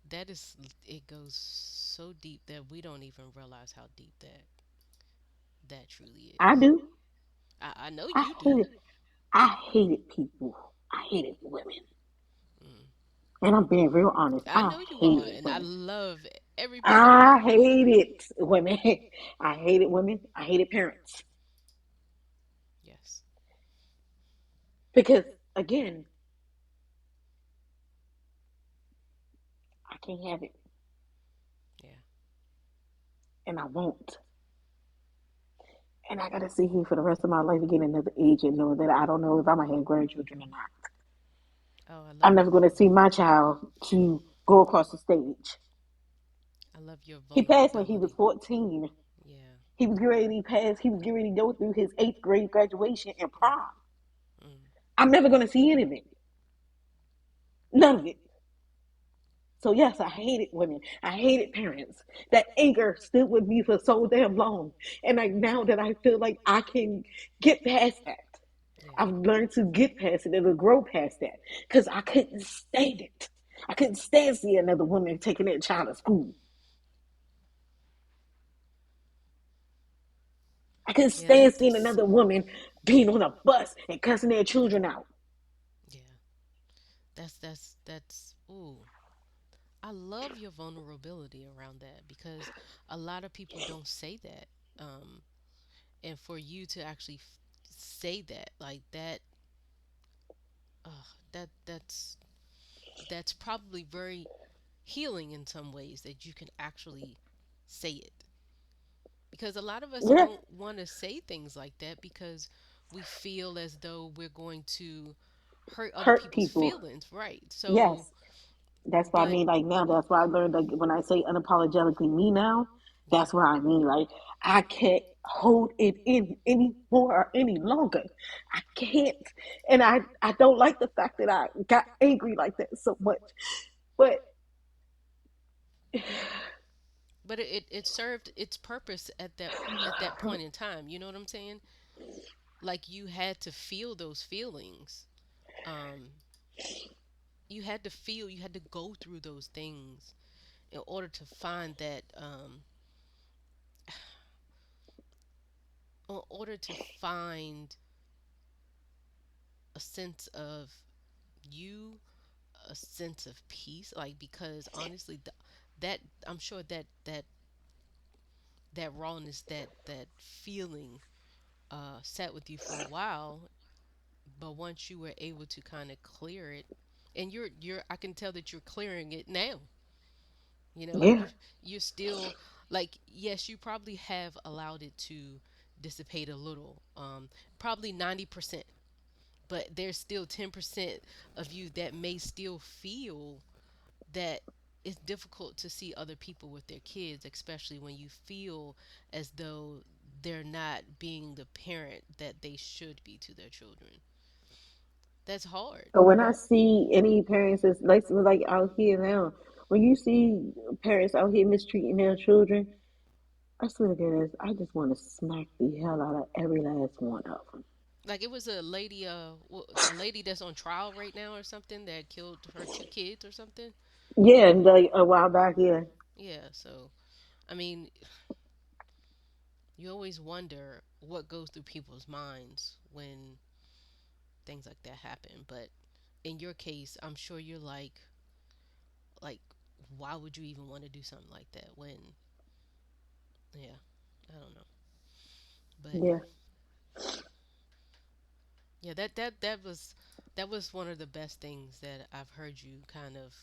That is it goes so deep that we don't even realize how deep that truly I is. do. I know I you do. hated. I hated people. I hated women, Mm. and I'm being real honest. I I know you are, hated and I women. love every part of I that. hated women. I hated women. I hated parents Yes. because again, I can't have it, Yeah. and I won't. And I gotta sit here for the rest of my life again, another age, and know that I don't know if I'm gonna have grandchildren or not. Oh, I'm never gonna see my child to go across the stage. I love your He passed when he was vulnerability. 14. Yeah. He was getting ready to pass. He was getting ready to go through his eighth grade graduation and prom. Mm. I'm never gonna see any of it. None of it. So yes, I hated women. I hated parents. That anger stood with me for so damn long. And now that I feel like I can get past that, Yeah. I've learned to get past it and to grow past that. Because I couldn't stand it. I couldn't stand seeing another woman taking their child to school. I couldn't Yeah. stand seeing That's another woman being on a bus and cussing their children out. yeah. That's. Ooh. I love your vulnerability around that because a lot of people don't say that. Um, and for you to actually say that like that, that's probably very healing in some ways that you can actually say it because a lot of us Yeah, don't want to say things like that because we feel as though we're going to hurt other hurt people's people. feelings, right? So, Yes. That's what I but mean. Like now, that's why I learned. Like when I say unapologetically me now, yeah, that's what I mean. Like I can't hold it in any more or any longer. I can't, and I don't like the fact that I got angry like that so much. But it served its purpose at that point in time. You know what I'm saying? Like you had to feel those feelings. Um, you had to go through those things in order to find that in order to find a sense of you, a sense of peace, like because honestly that I'm sure that rawness, that feeling sat with you for a while, but once you were able to kind of clear it, and you're I can tell that you're clearing it now. You know, yeah, you're still like yes, you probably have allowed it to dissipate a little, probably 90%, but there's still 10% of you that may still feel that it's difficult to see other people with their kids, especially when you feel as though they're not being the parent that they should be to their children. That's hard. But when I see any parents that's like out here now, when you see parents out here mistreating their children, I swear to goodness, I just want to smack the hell out of every last one of them. Like it was a lady that's on trial right now or something that killed her two kids or something. Yeah, and like a while back, yeah. Yeah, so I mean, you always wonder what goes through people's minds when things like that happen. But in your case, I'm sure you're like, why would you even want to do something like that when, yeah, I don't know. But Yeah. yeah, that was one of the best things that I've heard you kind of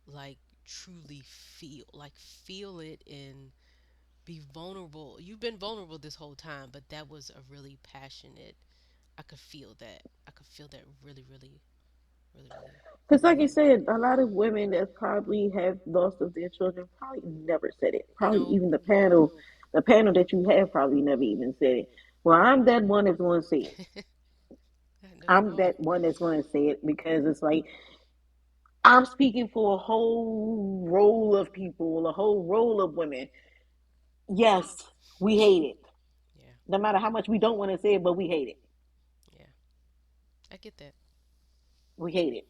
like truly feel it and be vulnerable. You've been vulnerable this whole time, but that was a really passionate. I could feel that. I could feel that really, really, really, really Because, like you well. said, a lot of women that probably have lost of their children probably never said it. Probably No, even the panel that you have probably never even said it. Well, I'm that one that's going to say it. I know you I'm are. that one that's going to say it because it's like I'm speaking for a whole roll of people, a whole roll of women. Yes, we hate it. Yeah, No matter how much we don't want to say it, but we hate it. yeah, I get that. We hate it.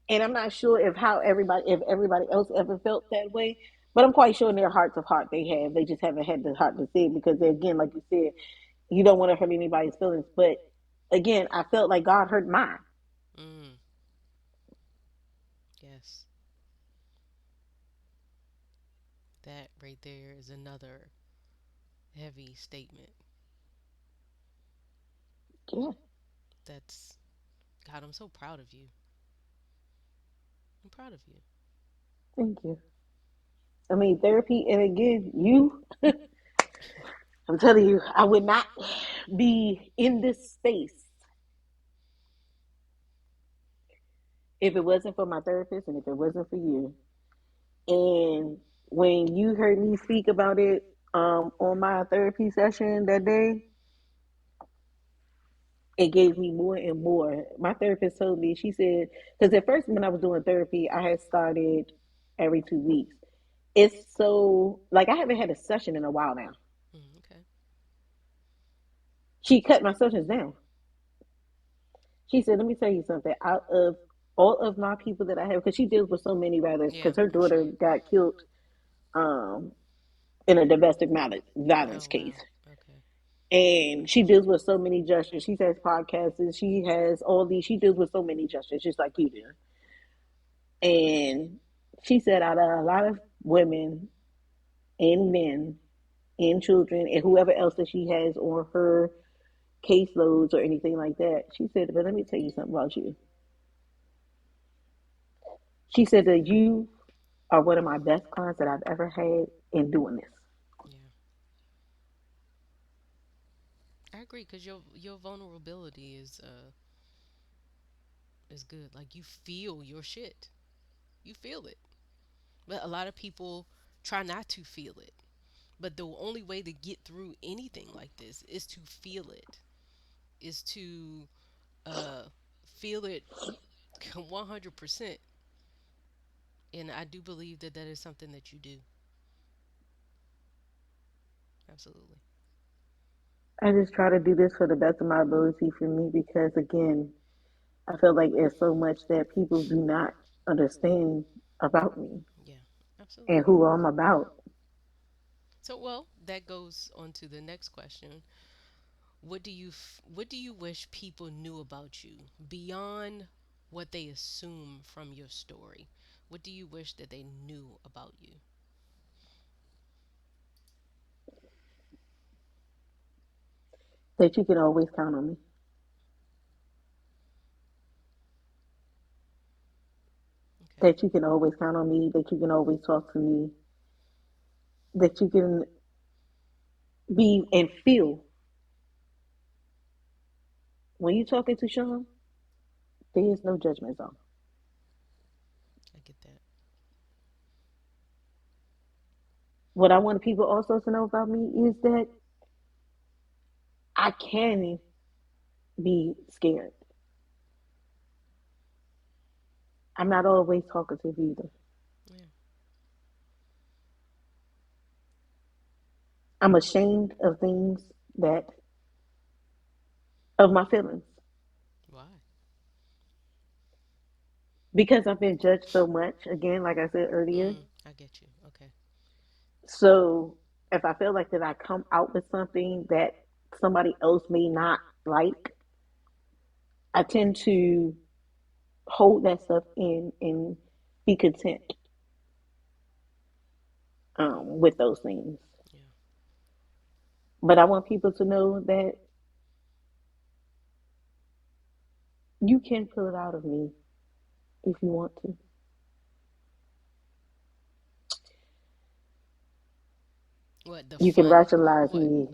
And I'm not sure if everybody else ever felt that way, but I'm quite sure in their hearts of heart they have. They just haven't had the heart to say it because they, again, like you said, you don't want to hurt anybody's feelings. But again, I felt like God hurt mine. Mm, yes, that right there is another heavy statement. Yeah, That's God. I'm so proud of you. I'm proud of you. thank you. I mean, therapy, and again, I'm telling you, I would not be in this space if it wasn't for my therapist and if it wasn't for you. And when you heard me speak about it on my therapy session that day, it gave me more and more. My therapist told me, she said, because at first when I was doing therapy, I had started every 2 weeks. It's so, like, I haven't had a session in a while now. Mm, okay. She cut my sessions down. She said, let me tell you something. Out of all of my people that I have, because she deals with so many rather, Yeah, because her I'm daughter sure. got killed um, in a domestic violence Oh case. wow. Okay. And she deals with so many justices. She has podcasts and she has all these, she deals with so many justices, just like you do. And she said, out of a lot of women and men and children and whoever else that she has on her caseloads or anything like that, she said, but let me tell you something about you. She said that you are one of my best clients that I've ever had in doing this. Yeah, I agree because your vulnerability is good. Like you feel your shit. You feel it. But a lot of people try not to feel it. But the only way to get through anything like this is to feel it. Is to uh feel it 100%. And I do believe that that is something that you do. Absolutely. I just try to do this for the best of my ability for me because, again, I feel like there's so much that people do not understand about me Yeah. and Absolutely. who I'm about. So well, that goes on to the next question. What do you wish people knew about you beyond what they assume from your story? What do you wish that they knew about you? That you can always count on me. Okay. That you can always count on me. That you can always talk to me. That you can be and feel when you're talking to Sean. There is no judgment zone. I get that. What I want people also to know about me is that I can be scared. I'm not always talkative either. Yeah. I'm ashamed of things that of my feelings Why? because I've been judged so much. Again, like I said earlier. I get you. Okay. So if I feel like that I come out with something that somebody else may not like, I tend to hold that stuff in and be content with those things. Yeah. But I want people to know that you can pull it out of me if you want to. What the You can fun? rationalize What me.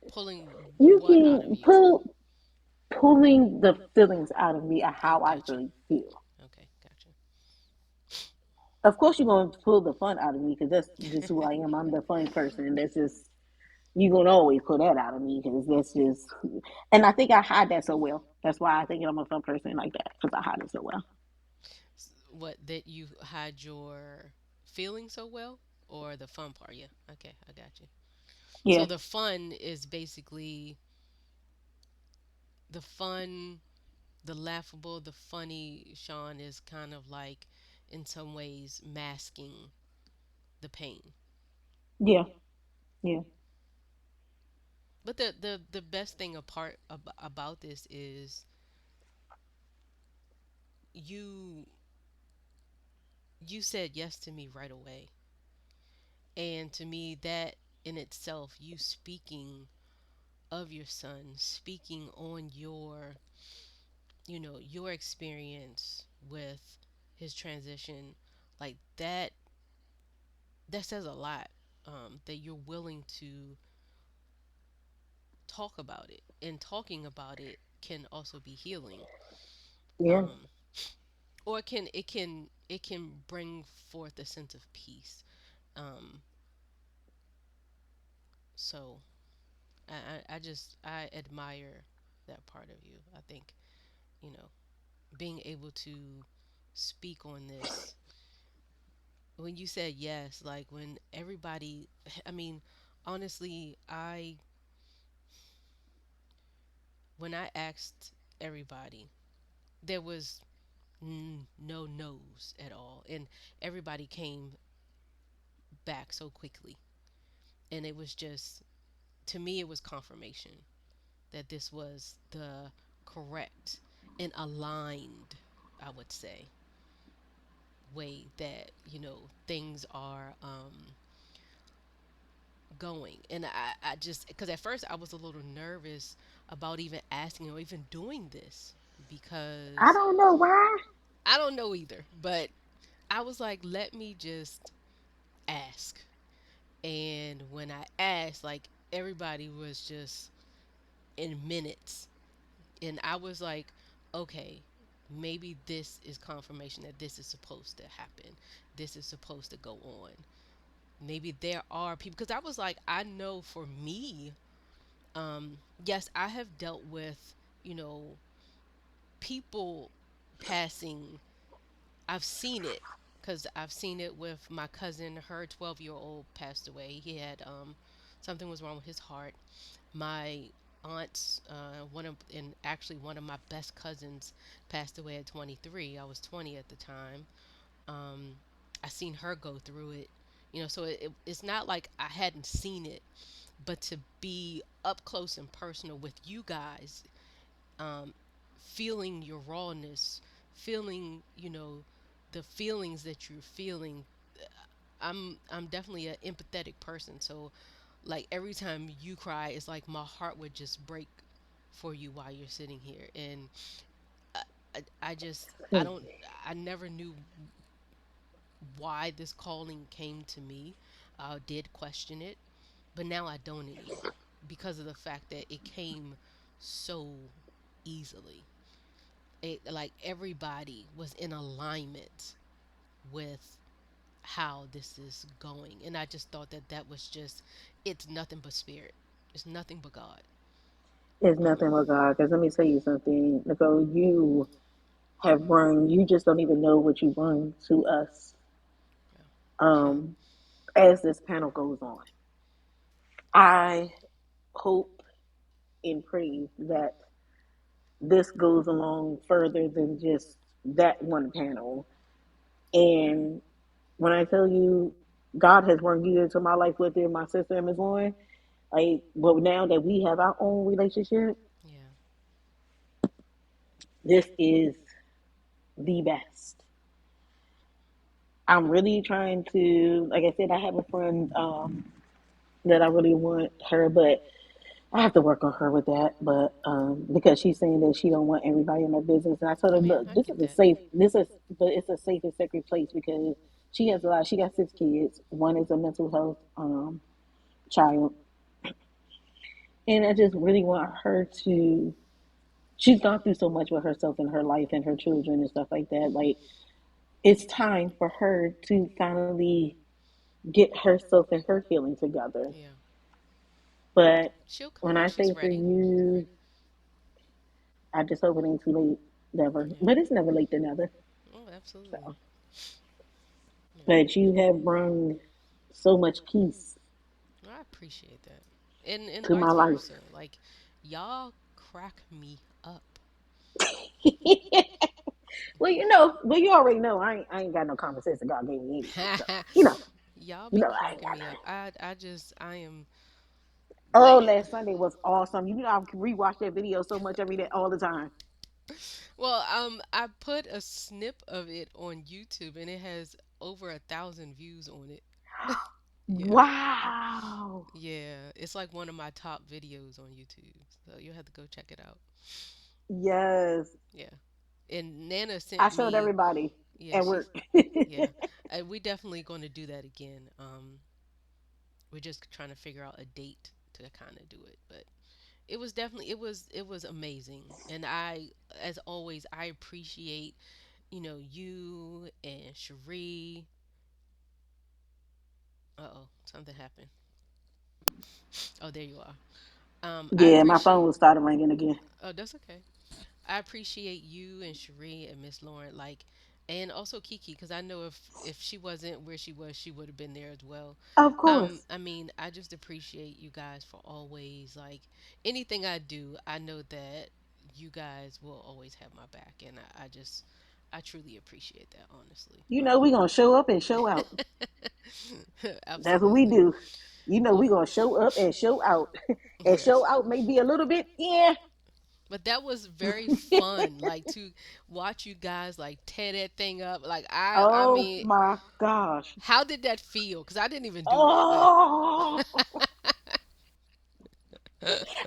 pulling You what out of can you? pulling the feelings out of me of Oh, how I got you. really feel. Okay, got Of course, you're gonna pull the fun out of me because that's just who I am. I'm the fun person. That's just you're gonna always pull that out of me because that's just. And I think I hide that so well. That's why I think I'm a fun person like that because I hide it so well. what that you hide your feelings so well, or the fun part? Yeah. Okay, I got you. So Yeah, the fun is basically the fun, the laughable, the funny. Sean is kind of like, in some ways, masking the pain. yeah, yeah, But the best thing about this is you you said yes to me right away. And to me, that in itself, you speaking of your son, speaking on your experience with his transition, like that says a lot. That you're willing to talk about it, and talking about it can also be healing. yeah. Um, or it can bring forth a sense of peace. Um, so I admire that part of you. I think, you know, being able to speak on this when you said yes, like when everybody, I mean, honestly, when I asked everybody, there was no no's at all, and everybody came back so quickly, and it was just, to me, it was confirmation that this was the correct and aligned, I would say, way that things are going. And I just, because at first I was a little nervous about even asking or even doing this, I because don't know why. I don't know either, but I was like, let me just ask. And when I asked, like, everybody was just in minutes, and I was like, okay, maybe this is confirmation that this is supposed to happen, this is supposed to go on. Maybe there are people, because I was like, I know for me, yes, I have dealt with, you know, people passing. I've seen it, because I've seen it with my cousin. Her 12-year-old passed away. He had something was wrong with his heart. My aunt's and actually one of my best cousins passed away at 23. I was 20 at the time. Um, I seen her go through it. So it's not like I hadn't seen it, but to be up close and personal with you guys, um, feeling your rawness, feeling, the feelings that you're feeling. I'm definitely an empathetic person, so like every time you cry, it's like my heart would just break for you while you're sitting here. And I, I just, I don't, I never knew why this calling came to me. I did question it, but now I don't anymore, because of the fact that it came so easily. It, like, everybody was in alignment with how this is going, and I just thought that that was just, it's nothing but spirit, it's nothing but God. It's um nothing but God. Because let me tell you something, Nicole. You have brung. You just don't even know what you bring to us. Yeah. Hmm. Um, as this panel goes on, I hope and pray that this goes along further than just that one panel. And when I tell you, God has brought you into my life with it, my sister and Miss Lauren. Like, but now that we have our own relationship, Yeah. this is the best. I'm really trying to, like I said, I have a friend that I really want her, but I have to work on her with that. But because she's saying that she don't want everybody in her business, and I told I her, mean, look, I this get is a that. safe, this is, but it's a safe and sacred place because she has a lot. She got 6 kids. One is a mental health child, and I just really want her to. She's gone through so much with herself and her life and her children and stuff like that. Like it's time for her to finally get herself and her healing together. Yeah. But She'll come when when I she's say for ready. you, I just hope it ain't too late, never. Yeah. But it's never late to never. Oh, absolutely. So, Yeah. but you have brought so much peace I appreciate that. And to my vice life. versa. Like y'all crack me up. Well, you already know I ain't got no common sense that God gave me anyway. So you know, Y'all you be know I ain't cracking got me that. up. I am Oh, like last Sunday was awesome. You know I rewatch that video so much every day, all the time. well, I put a snip of it on YouTube and it has over 1,000 views on it. Yeah. Wow. Yeah. It's like one of my top videos on YouTube. So you'll have to go check it out. Yes. Yeah. And Nana I sent showed me, everybody yeah, at work. yeah. We definitely going to do that again. We're just trying to figure out a date to kind of do it, but it was definitely it was amazing. And I, as always, I appreciate you and Cherie. Uh-oh, something happened. Oh, there you are. I Yeah, my phone appreciate. was started ringing again. Oh, that's okay. I appreciate you and Cherie and Miss Lauren, like, and also Kiki, because I know if she wasn't where she was, she would have been there as well. Of course. I mean, I just appreciate you guys for always like anything I do. I know that you guys will always have my back, and I truly appreciate that, honestly. You know we gonna show up and show out. That's what we Absolutely. do. You know Well, we gonna show up and show out. And yes. show out may be a little bit, yeah. But that was very fun, like to watch you guys like tear that thing up. Like I Oh mean, my gosh. how did that feel? Because I didn't even do it, but Oh,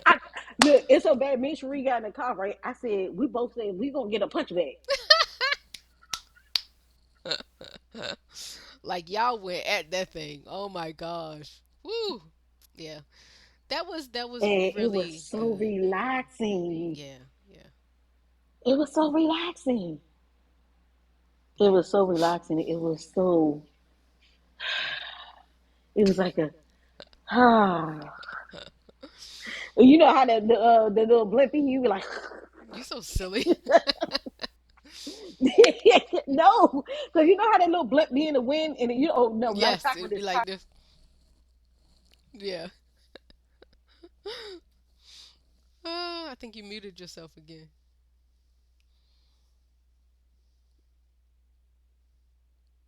I, look, it's so bad. Me and Cherie got in the car, right? I said, we both said we gonna get a punch bag. like y'all went at that thing. Oh my gosh. Woo. Yeah. That was And it was really so good. relaxing. Yeah. Yeah. It was so relaxing. It Yeah. was so relaxing. It was like a, ah. You know how the little blimpy, you be like, You so silly. no, because you know how that little blimp be in the wind, and you know, oh no, I'm Yes, talking it about would be this. like this. Yeah. I think you muted yourself again.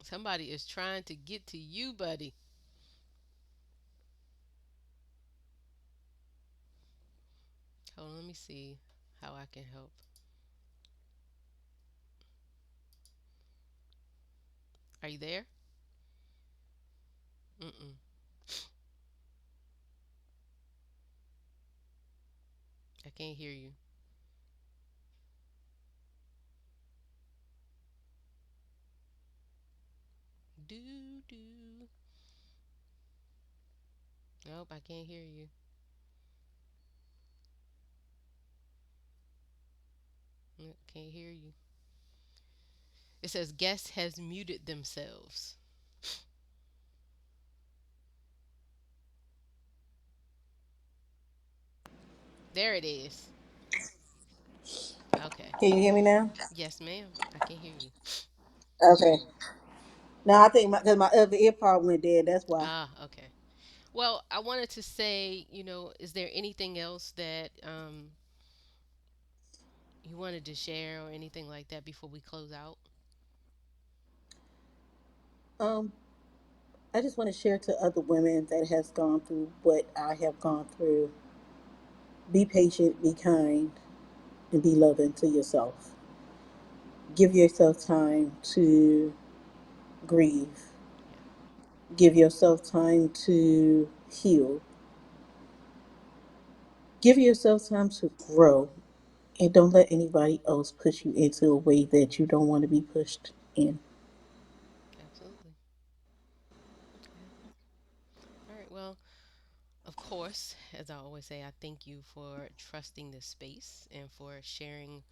Somebody is trying to get to you, buddy. Hold on, let me see how I can help. Are you there? Mm-mm. I can't hear you. Do do. Nope, I can't hear you. Nope, can't hear you. It says guest has muted themselves. There it is. Okay. Can you hear me now? Yes, ma'am. I can hear you. Okay. No, I think because my other ear pod went dead. That's why. Ah, okay. Well, I wanted to say, is there anything else that you wanted to share or anything like that before we close out? Um, I just want to share to other women that has gone through what I have gone through. Be patient, be kind, and be loving to yourself. Give yourself time to grieve. Yeah, Give yourself time to heal. Give yourself time to grow. And don't let anybody else push you into a way that you don't want to be pushed in. absolutely. Okay. All right. Well, of course, as I always say, I thank you for trusting this space and for sharing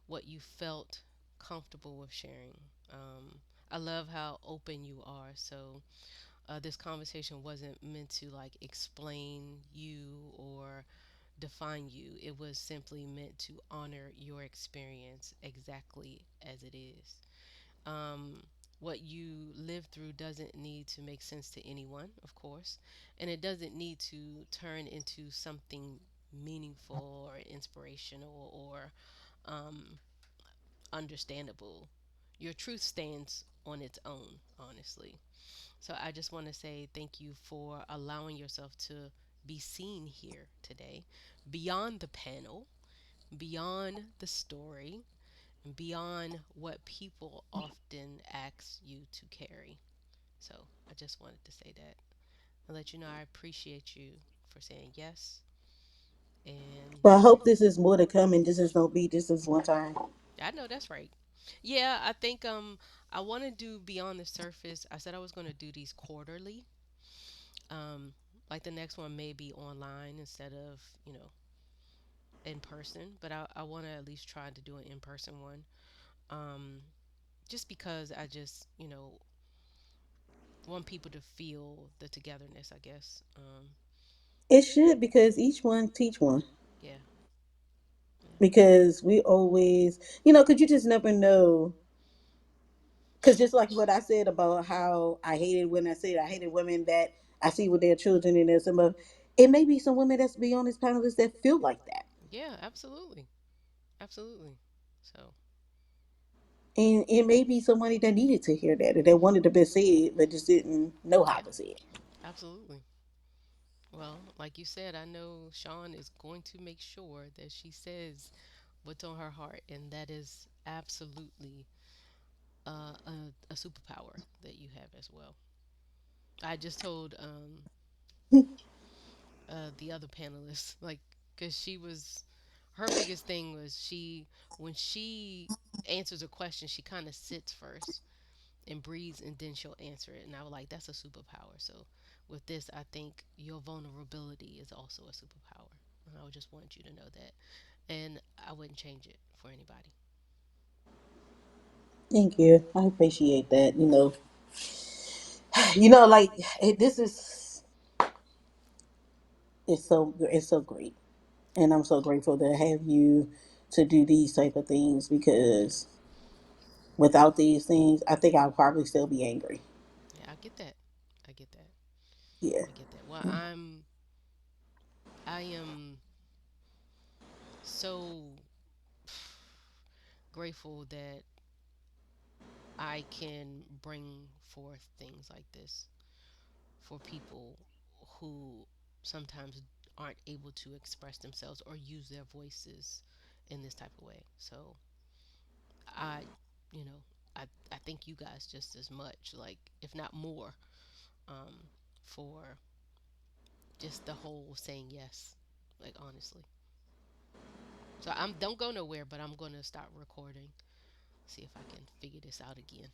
what you felt comfortable with sharing. I love how open you are. So, this conversation wasn't meant to like explain you or define you. It was simply meant to honor your experience exactly as it is. Um, what you live through doesn't need to make sense to anyone, of course, and it doesn't need to turn into something meaningful or inspirational or um, understandable. Your truth stands on its own, honestly. So I just want to say thank you for allowing yourself to be seen here today, beyond the panel, beyond the story, and beyond what people often ask you to carry. So I just wanted to say that and let you know I appreciate you for saying yes. And Well, I hope this is more to come and this is no be this is one time. I know that's right. Yeah, I think I want to do beyond the surface. I said I was going to do these quarterly. Um like the next one may be online instead of, in person, but I want to at least try to do an in-person one. Um just because I just, want people to feel the togetherness, I guess. It should because each one teach one. Yeah, yeah, Because we always, because you just never know. Because just like what I said about how I hated when I said I hated women that I see with their children and there's some of it may be some women that's be on this panelist that feel like that. yeah, absolutely, absolutely. So, And it may be somebody that needed to hear that or that wanted to be said but just didn't know how yeah, to say it. absolutely. Well, like you said, I know Sean is going to make sure that she says what's on her heart, and that is absolutely a superpower that you have as well. I just told the other panelists, like, because she was, her biggest thing was when she answers a question, she kind of sits first and breathes and then she'll answer it. And I was like, that's a superpower. So with this, I think your vulnerability is also a superpower. And I would just want you to know that. And I wouldn't change it for anybody. Thank you. I appreciate that. Like this is it's so great. And I'm so grateful to have you to do these type of things Yeah. because without these things, I think I'll probably still be angry. Yeah, I get that. I get that. Yeah. I get that. Well, I am so grateful that I can bring forth things like this for people who sometimes aren't able to express themselves or use their voices in this type of way. So I, you know, I thank you guys just as much, like if not more, um, for just the whole saying yes. Like honestly. So I'm don't go nowhere, but I'm gonna start recording. See if I can figure this out again.